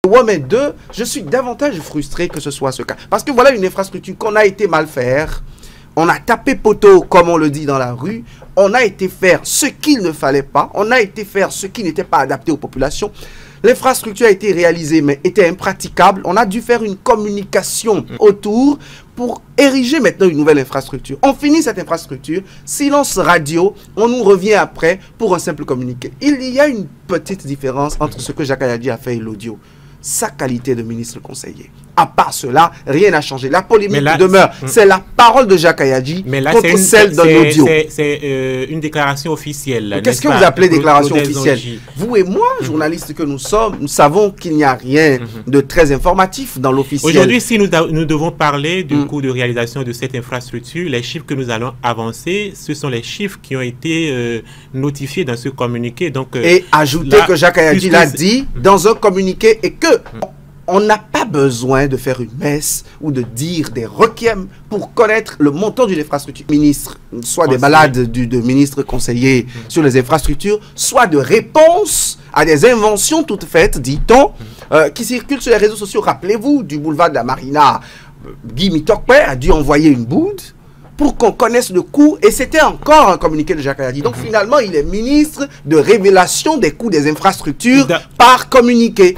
Ouais, mais deux, je suis davantage frustré que ce soit ce cas. Parce que voilà une infrastructure qu'on a été mal faire. On a tapé poteau, comme on le dit dans la rue. On a été faire ce qu'il ne fallait pas. On a été faire ce qui n'était pas adapté aux populations. L'infrastructure a été réalisée, mais était impraticable. On a dû faire une communication autour pour ériger maintenant une nouvelle infrastructure. On finit cette infrastructure, silence radio, on nous revient après pour un simple communiqué. Il y a une petite différence entre ce que Jacques Kayadji a fait et l'audio. Sa qualité de ministre conseiller. À part cela, rien n'a changé. La polémique demeure. C'est la parole de Jacques Kayadji contre celle d'un audio. C'est une déclaration officielle. Qu'est-ce que vous appelez déclaration officielle? Vous et moi, journalistes que nous sommes, nous savons qu'il n'y a rien de très informatif dans l'officiel. Aujourd'hui, si nous devons parler du coût de réalisation de cette infrastructure, les chiffres que nous allons avancer, ce sont les chiffres qui ont été notifiés dans ce communiqué. Donc, et ajouter que Jacques Kayadji l'a dit dans un communiqué et que on n'a pas besoin de faire une messe ou de dire des requiem pour connaître le montant d'une infrastructure. Ministre, soit des balades de ministres conseillers sur les infrastructures, soit de réponses à des inventions toutes faites, dit-on, qui circulent sur les réseaux sociaux. Rappelez-vous du boulevard de la Marina. Guy Mitokpe a dû envoyer une boude pour qu'on connaisse le coût, et c'était encore un communiqué de Jacques Kayadji. Donc finalement, il est ministre de révélation des coûts des infrastructures par communiqué.